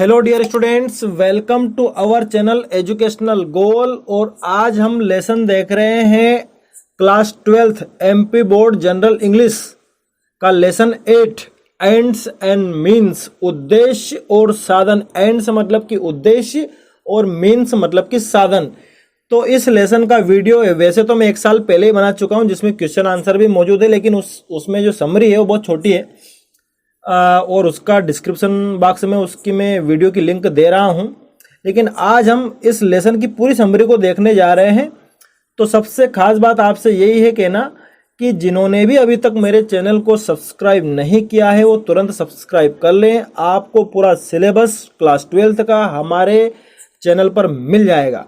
Hello dear students, welcome to our channel educational goal. और आज हम लेसन देख रहे हैं class 12th MP board general English का लेसन 8 एंड्स एंड मीन्स, उद्देश्य और साधन। एंड्स मतलब कि उद्देश्य और मीन्स मतलब कि साधन। तो इस लेसन का वीडियो है, वैसे तो मैं 1 साल पहले ही बना चुका हूं जिसमें क्वेश्चन आंसर भी मौजूद है, लेकिन उसमें जो समरी है वो बहुत छोटी है और उसका डिस्क्रिप्शन बॉक्स में उसकी मैं वीडियो की लिंक दे रहा हूं। लेकिन आज हम इस लेसन की पूरी समरी को देखने जा रहे हैं। तो सबसे खास बात आपसे यही है कहना कि जिन्होंने भी अभी तक मेरे चैनल को सब्सक्राइब नहीं किया है वो तुरंत सब्सक्राइब कर लें। आपको पूरा सिलेबस क्लास 12th का हमारे चैनल पर मिल जाएगा।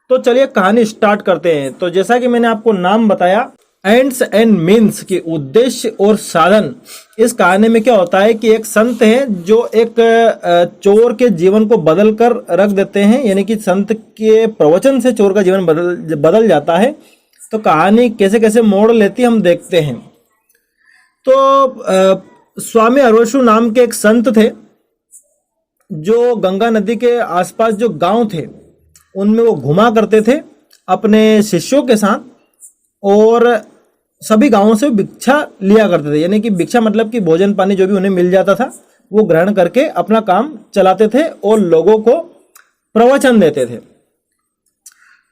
तो चलिए कहानी स्टार्ट करते हैं। तो जैसा कि मैंने आपको नाम बताया एंड्स एंड मीन्स की उद्देश्य और साधन। इस कहानी में क्या होता है कि एक संत है जो एक चोर के जीवन को बदल कर रख देते हैं, यानी कि संत के प्रवचन से चोर का जीवन बदल जाता है। तो कहानी कैसे कैसे मोड़ लेती हम देखते हैं। तो स्वामी अरवशु नाम के एक संत थे जो गंगा नदी के आसपास जो गांव थे उनमें वो घुमा करते थे अपने शिष्यों के साथ, और सभी गांवों से भिक्षा लिया करते थे। यानी कि भिक्षा मतलब कि भोजन पानी जो भी उन्हें मिल जाता था वो ग्रहण करके अपना काम चलाते थे और लोगों को प्रवचन देते थे।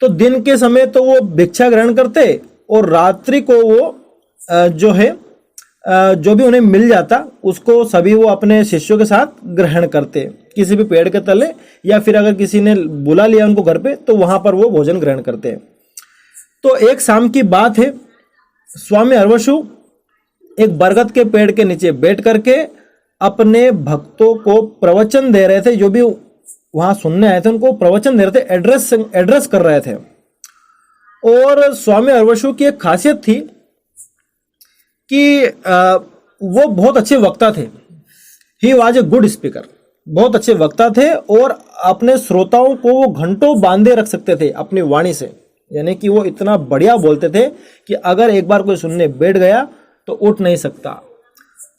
तो दिन के समय तो वो भिक्षा ग्रहण करते और रात्रि को वो जो भी उन्हें मिल जाता उसको सभी वो अपने शिष्यों के साथ ग्रहण करते, किसी भी पेड़ के तले या फिर अगर किसी ने बुला लिया उनको घर पे तो वहां पर वो भोजन ग्रहण करते हैं। तो एक शाम की बात है, स्वामी अरवशु एक बरगद के पेड़ के नीचे बैठ करके अपने भक्तों को प्रवचन दे रहे थे। जो भी वहां सुनने आए थे उनको प्रवचन दे रहे थे, एड्रेस कर रहे थे। और स्वामी अरवशु की एक खासियत थी कि वो बहुत अच्छे वक्ता थे। He was a good speaker, बहुत अच्छे वक्ता थे और अपने श्रोताओं को वो घंटों बांधे रख सकते थे अपनी वाणी से। यानी कि वो इतना बढ़िया बोलते थे कि अगर एक बार कोई सुनने बैठ गया तो उठ नहीं सकता।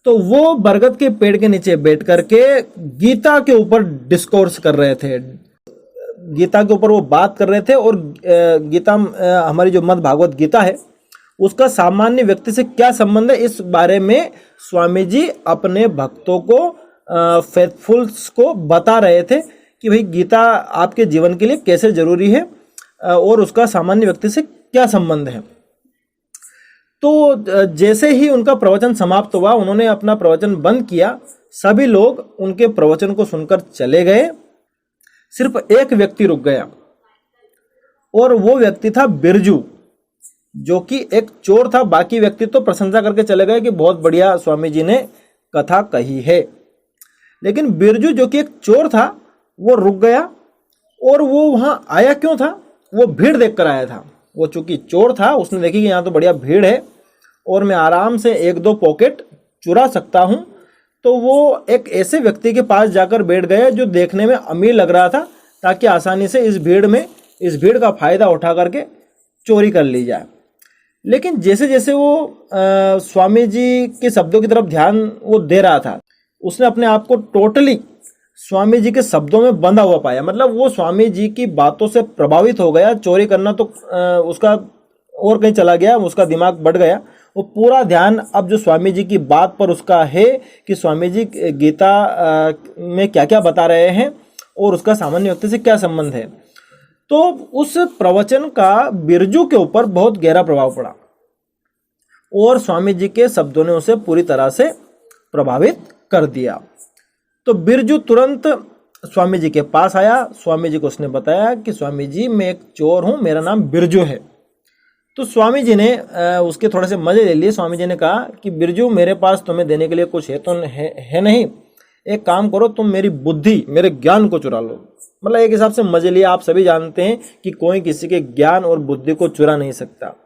तो वो बरगद के पेड़ के नीचे बैठ करके गीता के ऊपर डिस्कोर्स कर रहे थे, गीता के ऊपर वो बात कर रहे थे। और गीता हमारी जो मद् भागवत गीता है उसका सामान्य व्यक्ति से क्या संबंध है, इस बारे में स्वामी जी अपने भक्तों को फेथफुल्स को बता रहे थे कि भाई गीता आपके जीवन के लिए कैसे जरूरी है और उसका सामान्य व्यक्ति से क्या संबंध है। तो जैसे ही उनका प्रवचन समाप्त हुआ उन्होंने अपना प्रवचन बंद किया, सभी लोग उनके प्रवचन को सुनकर चले गए। सिर्फ एक व्यक्ति रुक गया और वो व्यक्ति था बिरजू, जो कि एक चोर था। बाकी व्यक्ति तो प्रशंसा करके चले गए कि बहुत बढ़िया स्वामी जी ने कथा कही है, लेकिन बिरजू जो कि एक चोर था वो रुक गया। और वो वहां आया क्यों था? वो भीड़ देखकर आया था। वो चूंकि चोर था उसने देखी कि यहाँ तो बढ़िया भीड़ है और मैं आराम से 1-2 पॉकेट चुरा सकता हूं। तो वो एक ऐसे व्यक्ति के पास जाकर बैठ गया जो देखने में अमीर लग रहा था, ताकि आसानी से इस भीड़ का फायदा उठा करके चोरी कर ली जाए। लेकिन जैसे जैसे वो स्वामी जी के शब्दों की तरफ ध्यान वो दे रहा था, उसने अपने आप को टोटली स्वामी जी के शब्दों में बंधा हुआ पाया। मतलब वो स्वामी जी की बातों से प्रभावित हो गया। चोरी करना तो उसका और कहीं चला गया, उसका दिमाग बढ़ गया। वो पूरा ध्यान अब जो स्वामी जी की बात पर उसका है कि स्वामी जी गीता में क्या क्या बता रहे हैं और उसका सामान्य व्यक्ति से क्या संबंध है। तो उस प्रवचन का बिरजू के ऊपर बहुत गहरा प्रभाव पड़ा और स्वामी जी के शब्दों ने उसे पूरी तरह से प्रभावित कर दिया। तो बिरजू तुरंत स्वामी जी के पास आया। स्वामी जी को उसने बताया कि स्वामी जी मैं एक चोर हूं, मेरा नाम बिरजू है। तो स्वामी जी ने उसके थोड़े से मजे ले लिए। स्वामी जी ने कहा कि बिरजू मेरे पास तुम्हें देने के लिए कुछ है तो है नहीं, एक काम करो तुम मेरी बुद्धि मेरे ज्ञान को चुरा लो। मतलब एक हिसाब से मजे लिए। आप सभी जानते हैं कि कोई किसी के ज्ञान और बुद्धि को चुरा नहीं सकता।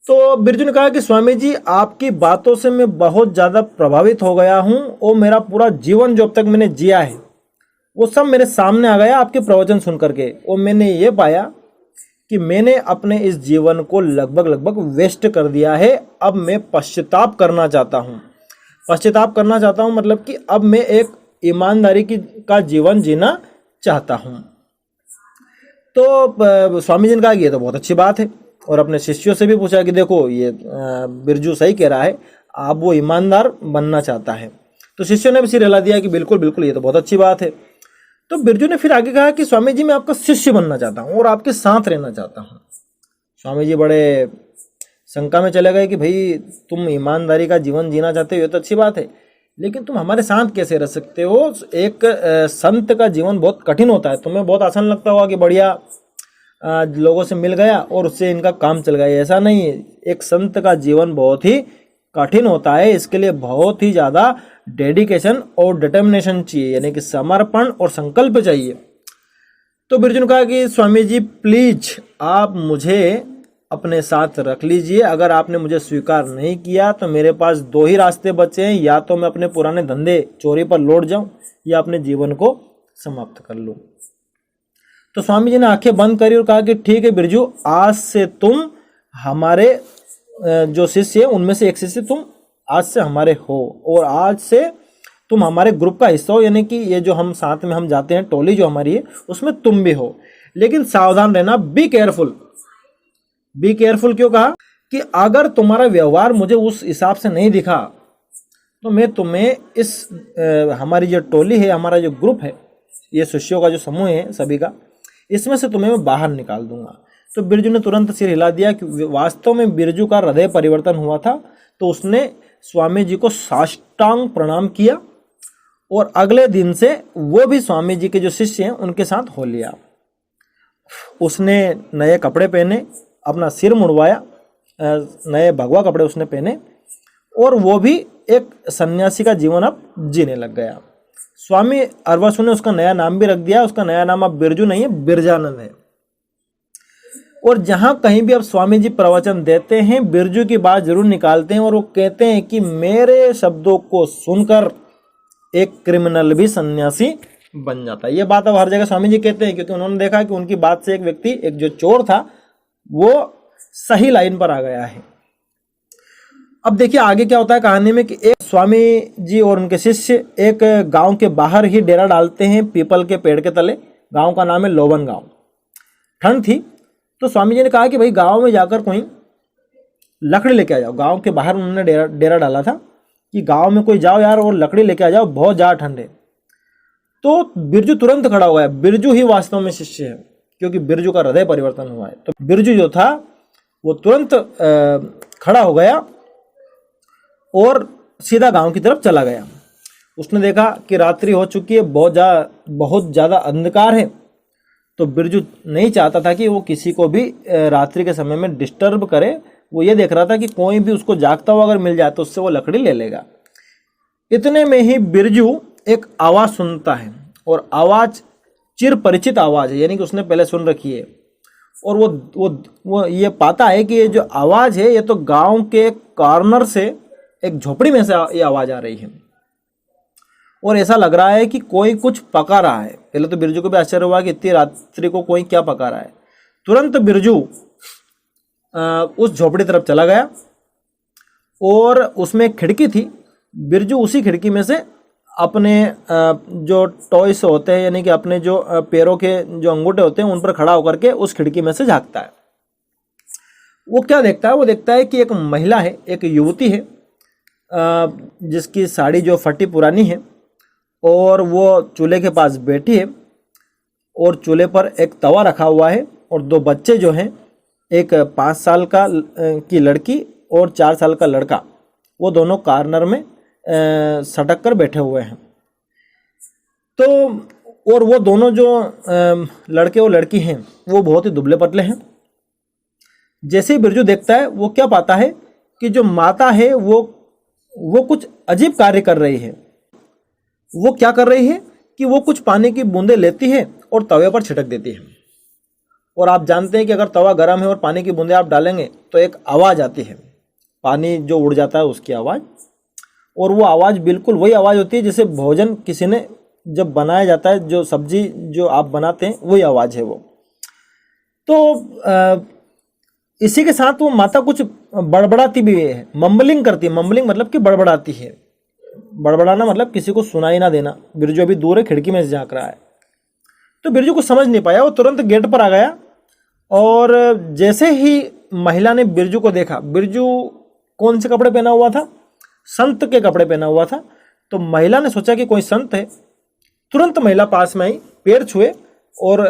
तो बिरजू ने कहा कि स्वामी जी आपकी बातों से मैं बहुत ज्यादा प्रभावित हो गया हूं और मेरा पूरा जीवन जो अब तक मैंने जिया है वो सब मेरे सामने आ गया आपके प्रवचन सुन करके। और मैंने ये पाया कि मैंने अपने इस जीवन को लगभग वेस्ट कर दिया है। अब मैं पश्चाताप करना चाहता हूं। मतलब कि अब मैं एक ईमानदारी का जीवन जीना चाहता हूँ। तो स्वामी जी ने कहा कि ये तो बहुत अच्छी बात है, और अपने शिष्यों से भी पूछा कि देखो ये बिरजू सही कह रहा है, आप वो ईमानदार बनना चाहता है। तो शिष्यों ने भी सिर हिला दिया कि बिल्कुल बिल्कुल ये तो बहुत अच्छी बात है। तो बिरजू ने फिर आगे कहा कि स्वामी जी मैं आपका शिष्य बनना चाहता हूँ और आपके साथ रहना चाहता हूँ। स्वामी जी बड़े शंका में चले गए कि भाई तुम ईमानदारी का जीवन जीना चाहते हो ये तो अच्छी बात है, लेकिन तुम हमारे साथ कैसे रह सकते हो? एक संत का जीवन बहुत कठिन होता है। तुम्हें बहुत आसान लगता होगा कि बढ़िया लोगों से मिल गया और उससे इनका काम चल गया। ऐसा नहीं है, एक संत का जीवन बहुत ही कठिन होता है। इसके लिए बहुत ही ज़्यादा डेडिकेशन और डिटर्मिनेशन चाहिए, यानी कि समर्पण और संकल्प चाहिए। तो बिरजू ने कहा कि स्वामी जी प्लीज आप मुझे अपने साथ रख लीजिए। अगर आपने मुझे स्वीकार नहीं किया तो मेरे पास दो ही रास्ते बचे हैं, या तो मैं अपने पुराने धंधे चोरी पर लौट जाऊं या अपने जीवन को समाप्त कर लूं। तो स्वामी जी ने आंखें बंद करी और कहा कि ठीक है बिरजू, आज से तुम हमारे जो शिष्य है उनमें से एक शिष्य तुम आज से हमारे हो, और आज से तुम हमारे ग्रुप का हिस्सा हो, यानी कि ये जो हम साथ में हम जाते हैं टोली जो हमारी है उसमें तुम भी हो। लेकिन सावधान रहना, बी केयरफुल। बी केयरफुल क्यों कहा? कि अगर तुम्हारा व्यवहार मुझे उस हिसाब से नहीं दिखा तो मैं तुम्हें इस हमारी जो टोली है, हमारा जो ग्रुप है, ये शिष्यों का जो समूह है सभी का, इसमें से तुम्हें मैं बाहर निकाल दूंगा। तो बिरजू ने तुरंत सिर हिला दिया कि वास्तव में बिरजू का हृदय परिवर्तन हुआ था। तो उसने स्वामी जी को साष्टांग प्रणाम किया और अगले दिन से वो भी स्वामी जी के जो शिष्य हैं उनके साथ हो लिया। उसने नए कपड़े पहने, अपना सिर मुड़वाया, नए भगवा कपड़े उसने पहने, और वो भी एक सन्यासी का जीवन अब जीने लग गया। स्वामी अरबासु ने उसका नया नाम भी रख दिया। उसका नया नाम अब बिरजू नहीं है, बिरजानंद है। और जहां कहीं भी अब स्वामी जी प्रवचन देते हैं, बिरजू की बात जरूर निकालते हैं और वो कहते हैं कि मेरे शब्दों को सुनकर एक क्रिमिनल भी सन्यासी बन जाता है। ये बात अब हर जगह स्वामी जी कहते हैं, क्योंकि उन्होंने देखा कि उनकी बात से एक व्यक्ति, एक जो चोर था, वो सही लाइन पर आ गया है। अब देखिए आगे क्या होता है कहानी में कि एक स्वामी जी और उनके शिष्य एक गांव के बाहर ही डेरा डालते हैं, पीपल के पेड़ के तले। गांव का नाम है लोबन गांव। ठंड थी तो स्वामी जी ने कहा कि भाई गांव में जाकर कोई लकड़ी लेके आ जाओ। गांव के बाहर उन्होंने डेरा डाला था कि गांव में कोई जाओ यार और लकड़ी लेके आ जाओ, बहुत ज़्यादा ठंड है। तो बिरजू तुरंत खड़ा हो गया। बिरजू ही वास्तव में शिष्य है, क्योंकि बिरजू का हृदय परिवर्तन हुआ है। तो बिरजू जो था वो तुरंत खड़ा हो गया और सीधा गांव की तरफ चला गया। उसने देखा कि रात्रि हो चुकी है, बहुत ज़्यादा अंधकार है। तो बिरजू नहीं चाहता था कि वो किसी को भी रात्रि के समय में डिस्टर्ब करे। वो ये देख रहा था कि कोई भी उसको जागता हुआ अगर मिल जाए तो उससे वो लकड़ी ले लेगा। इतने में ही बिरजू एक आवाज़ सुनता है, और आवाज़ चिर परिचित आवाज़ है, यानी कि उसने पहले सुन रखी है। और वो ये पाता है कि ये जो आवाज़ है ये तो गांव के कॉर्नर से एक झोपड़ी में से ये आवाज़ आ रही है, और ऐसा लग रहा है कि कोई कुछ पका रहा है। पहले तो बिरजू को भी आश्चर्य हुआ कि इतनी रात्रि को कोई क्या पका रहा है। तुरंत बिरजू उस झोपड़ी तरफ चला गया, और उसमें एक खिड़की थी। बिरजू उसी खिड़की में से अपने जो टॉयस होते हैं, यानी कि अपने जो पैरों के जो अंगूठे होते हैं, उन पर खड़ा होकर के उस खिड़की में से झांकता है। वो क्या देखता है? वो देखता है कि एक महिला है, एक युवती है, जिसकी साड़ी जो फटी पुरानी है, और वो चूल्हे के पास बैठी है, और चूल्हे पर एक तवा रखा हुआ है, और दो बच्चे जो हैं, एक 5 साल की लड़की और 4 साल का लड़का, वो दोनों कॉर्नर में सटक कर बैठे हुए हैं। तो और वो दोनों जो लड़के और लड़की हैं वो बहुत ही दुबले पतले हैं। जैसे ही बिरजू देखता है, वो क्या पाता है कि जो माता है वो कुछ अजीब कार्य कर रही है। वो क्या कर रही है कि वो कुछ पानी की बूंदें लेती है और तवे पर छिड़क देती है। और आप जानते हैं कि अगर तवा गर्म है और पानी की बूंदें आप डालेंगे तो एक आवाज़ आती है, पानी जो उड़ जाता है उसकी आवाज़। और वो आवाज़ बिल्कुल वही आवाज़ होती है जैसे भोजन किसी ने जब बनाया जाता है, जो सब्जी जो आप बनाते हैं वही आवाज़ है वो। तो इसी के साथ वो माता कुछ बड़बड़ाती भी है, मम्बलिंग करती है। मम्बलिंग मतलब कि बड़बड़ाती है। बड़बड़ाना मतलब किसी को सुनाई ना देना। बिरजू अभी दूर है, खिड़की में से झांक रहा है। तो बिरजू कुछ समझ नहीं पाया, वो तुरंत गेट पर आ गया और जैसे ही महिला ने बिरजू को देखा, बिरजू कौन से कपड़े पहना हुआ था? संत के कपड़े पहना हुआ था। तो महिला ने सोचा कि कोई संत है। तुरंत महिला पास में आई, पैर छुए और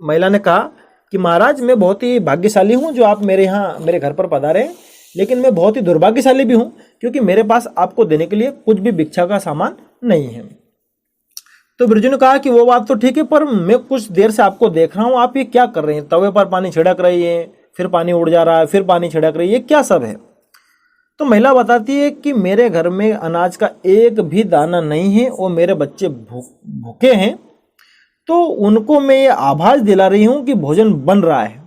महिला ने कहा कि महाराज मैं बहुत ही भाग्यशाली हूँ जो आप मेरे यहाँ मेरे घर पर पधारे हैं, लेकिन मैं बहुत ही दुर्भाग्यशाली भी हूँ क्योंकि मेरे पास आपको देने के लिए कुछ भी भिक्षा का सामान नहीं है। तो बिरजू ने कहा कि वो बात तो ठीक है, पर मैं कुछ देर से आपको देख रहा हूँ, आप ये क्या कर रहे हैं? तवे पर पानी छिड़क रही है, फिर पानी उड़ जा रहा है, फिर पानी छिड़क रही है, क्या सब है? तो महिला बताती है कि मेरे घर में अनाज का एक भी दाना नहीं है और मेरे बच्चे भूखे हैं, तो उनको मैं ये आभास दिला रही हूँ कि भोजन बन रहा है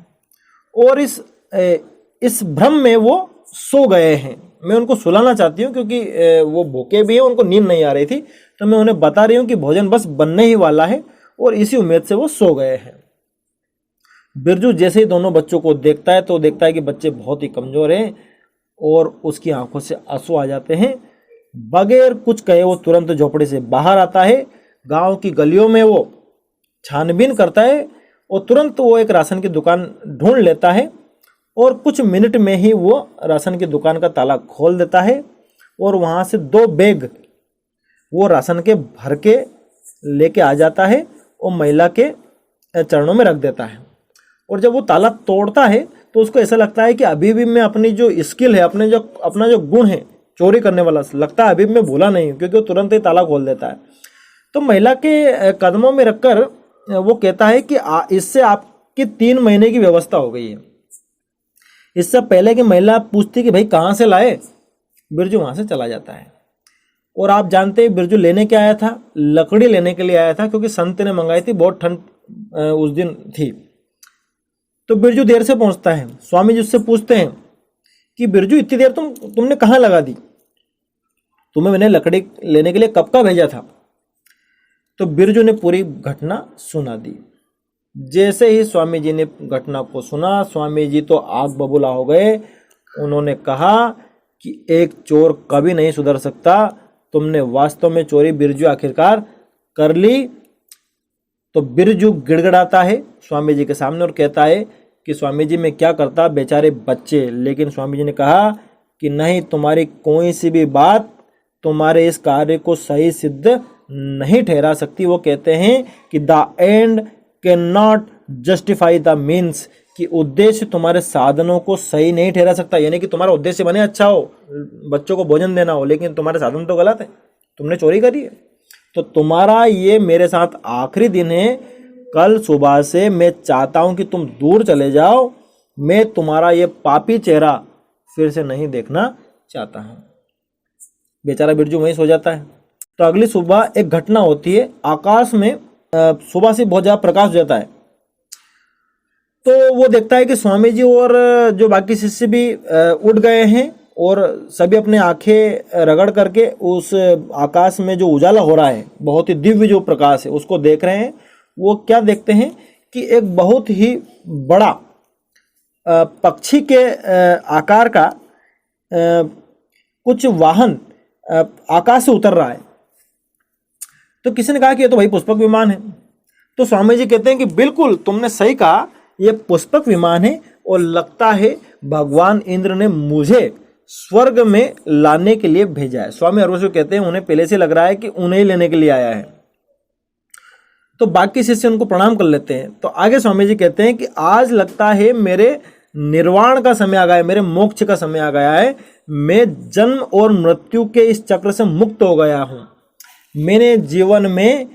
और इस भ्रम में वो सो गए हैं। मैं उनको सुलाना चाहती हूँ क्योंकि वो भूखे भी हैं, उनको नींद नहीं आ रही थी, तो मैं उन्हें बता रही हूँ कि भोजन बस बनने ही वाला है और इसी उम्मीद से वो सो गए हैं। बिरजू जैसे ही दोनों बच्चों को देखता है तो देखता है कि बच्चे बहुत ही कमजोर हैं और उसकी आंखों से आंसू आ जाते हैं। बगैर कुछ कहे वो तुरंत झोपड़ी से बाहर आता है, गांव की गलियों में वो छानबीन करता है और तुरंत वो एक राशन की दुकान ढूंढ लेता है और कुछ मिनट में ही वो राशन की दुकान का ताला खोल देता है और वहाँ से 2 बैग वो राशन के भर के लेके आ जाता है और महिला के चरणों में रख देता है। और जब वो ताला तोड़ता है तो उसको ऐसा लगता है कि अभी भी मैं अपनी जो स्किल है, अपना जो गुण है चोरी करने वाला, लगता है अभी भी मैं भूला नहीं हूँ, क्योंकि वो तुरंत ही ताला खोल देता है। तो महिला के कदमों में रखकर वो कहता है कि इससे आपकी 3 महीने की व्यवस्था हो गई है। इससे पहले कि महिला पूछती कि भाई कहाँ से लाए, बिरजू वहाँ से चला जाता है। और आप जानते हैं बिरजू लेने क्या आया था? लकड़ी लेने के लिए आया था, क्योंकि संत ने मंगाई थी, बहुत ठंड उस दिन थी। तो बिरजू देर से पहुंचता है। स्वामी जी उससे पूछते हैं कि बिरजू इतनी देर तुमने कहाँ लगा दी? तुम्हें मैंने लकड़ी लेने के लिए कब का भेजा था? तो बिरजू ने पूरी घटना सुना दी। जैसे ही स्वामी जी ने घटना को सुना, स्वामी जी तो आग बबूला हो गए। उन्होंने कहा कि एक चोर कभी नहीं सुधर सकता, तुमने वास्तव में चोरी बिरजू आखिरकार कर ली। तो बिरजू गिड़गिड़ाता है स्वामी जी के सामने और कहता है कि स्वामी जी मैं क्या करता, बेचारे बच्चे। लेकिन स्वामी जी ने कहा कि नहीं, तुम्हारी कोई सी भी बात तुम्हारे इस कार्य को सही सिद्ध नहीं ठहरा सकती। वो कहते हैं कि the end can not justify the means, कि उद्देश्य तुम्हारे साधनों को सही नहीं ठहरा सकता। यानी कि तुम्हारा उद्देश्य बने अच्छा हो, बच्चों को भोजन देना हो, लेकिन तुम्हारे साधन तो गलत है, तुमने चोरी करी है। तो तुम्हारा ये मेरे साथ आखिरी दिन है। कल सुबह से मैं चाहता हूं कि तुम दूर चले जाओ। मैं तुम्हारा ये पापी चेहरा फिर से नहीं देखना चाहता हूं। बेचारा बिरजू वहीं सो जाता है। तो अगली सुबह एक घटना होती है। आकाश में सुबह से बहुत ज्यादा प्रकाश हो जाता है। तो वो देखता है कि स्वामी जी और जो बाकी शिष्य भी उठ गए हैं और सभी अपने आंखें रगड़ करके उस आकाश में जो उजाला हो रहा है, बहुत ही दिव्य जो प्रकाश है, उसको देख रहे हैं। वो क्या देखते हैं कि एक बहुत ही बड़ा पक्षी के आकार का कुछ वाहन आकाश से उतर रहा है। तो किसी ने कहा कि ये तो भाई पुष्पक विमान है। तो स्वामी जी कहते हैं कि बिल्कुल तुमने सही कहा, ये पुष्पक विमान है और लगता है भगवान इंद्र ने मुझे स्वर्ग में लाने के लिए भेजा है। स्वामी अरविंद कहते हैं उन्हें पहले से लग रहा है कि उन्हें ही लेने के लिए आया है। तो बाकी शिष्य उनको प्रणाम कर लेते हैं। तो आगे स्वामी जी कहते हैं कि आज लगता है मेरे निर्वाण का समय आ गया है, मेरे मोक्ष का समय आ गया है। मैं जन्म और मृत्यु के इस चक्र से मुक्त हो गया हूं। मैंने जीवन में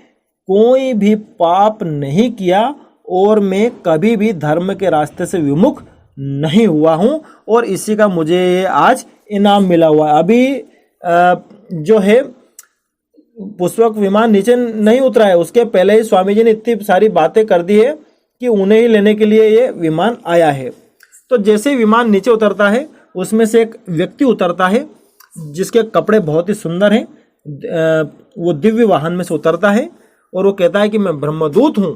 कोई भी पाप नहीं किया और मैं कभी भी धर्म के रास्ते से विमुख नहीं हुआ हूं और इसी का मुझे आज इनाम मिला हुआ है। अभी जो है पुष्पक विमान नीचे नहीं उतरा है, उसके पहले ही स्वामी जी ने इतनी सारी बातें कर दी है कि उन्हें ही लेने के लिए ये विमान आया है। तो जैसे ही विमान नीचे उतरता है, उसमें से एक व्यक्ति उतरता है जिसके कपड़े बहुत ही सुंदर हैं। वो दिव्य वाहन में से उतरता है और वो कहता है कि मैं ब्रह्मदूत हूं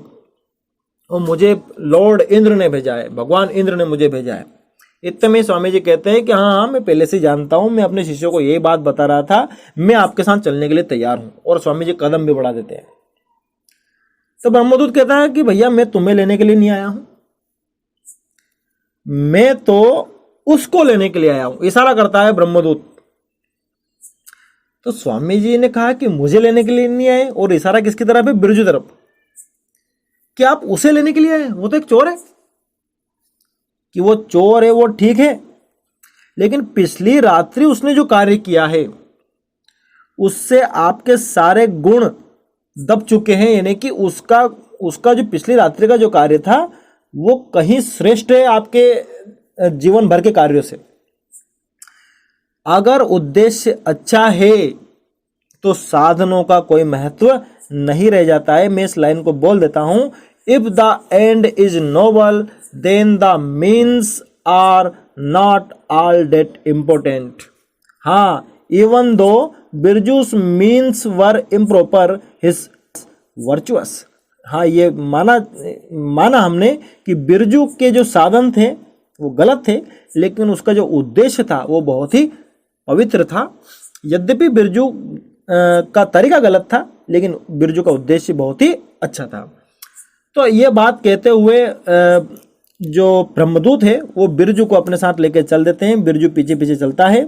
और मुझे लॉर्ड इंद्र ने भेजा है, भगवान इंद्र ने मुझे भेजा है। इतने में स्वामी जी कहते हैं कि हाँ हाँ मैं पहले से जानता हूं, मैं अपने शिष्यों को यही बात बता रहा था, मैं आपके साथ चलने के लिए तैयार हूं। और स्वामी जी कदम भी बढ़ा देते हैं। तो ब्रह्मदूत कहता है कि भैया मैं तुम्हें लेने के लिए नहीं आया हूं, मैं तो उसको लेने के लिए आया हूं। इशारा करता है ब्रह्मदूत। तो स्वामी जी ने कहा कि मुझे लेने के लिए नहीं आए, और इशारा किसकी तरफ है? बिरजू तरफ, कि आप उसे लेने के लिए आए, वो तो एक चोर है। कि वो चोर है वो ठीक है, लेकिन पिछली रात्रि उसने जो कार्य किया है उससे आपके सारे गुण दब चुके हैं, यानी कि उसका जो पिछली रात्रि का जो कार्य था वो कहीं श्रेष्ठ है आपके जीवन भर के कार्यों से। अगर उद्देश्य अच्छा है तो साधनों का कोई महत्व नहीं रह जाता है। मैं इस लाइन को बोल देता हूं, if the end is noble then the means are not all that important. हाँ, इवन दो बिरजूस means were improper his virtuous. हाँ, ये माना हमने कि बिरजू के जो साधन थे वो गलत थे, लेकिन उसका जो उद्देश्य था वो बहुत ही पवित्र था। यद्यपि बिरजू का तरीका गलत था, लेकिन बिरजू का उद्देश्य बहुत ही अच्छा था। तो ये बात कहते हुए जो ब्रह्मदूत है वो बिरजू को अपने साथ लेकर चल देते हैं। बिरजू पीछे पीछे चलता है,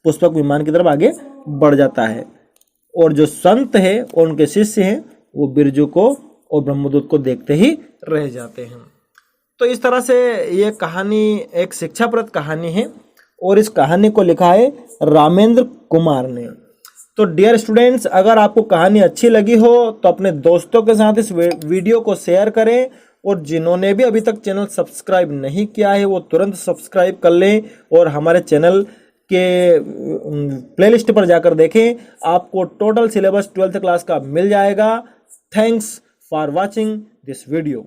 पुष्पक विमान की तरफ आगे बढ़ जाता है, और जो संत है और उनके शिष्य हैं वो बिरजू को और ब्रह्मदूत को देखते ही रह जाते हैं। तो इस तरह से ये कहानी एक शिक्षाप्रद कहानी है, और इस कहानी को लिखा है रामेंद्र कुमार ने। तो डियर स्टूडेंट्स, अगर आपको कहानी अच्छी लगी हो तो अपने दोस्तों के साथ इस वीडियो को शेयर करें, और जिन्होंने भी अभी तक चैनल सब्सक्राइब नहीं किया है वो तुरंत सब्सक्राइब कर लें, और हमारे चैनल के प्लेलिस्ट पर जाकर देखें, आपको टोटल सिलेबस 12th क्लास का मिल जाएगा। Thanks for watching this video.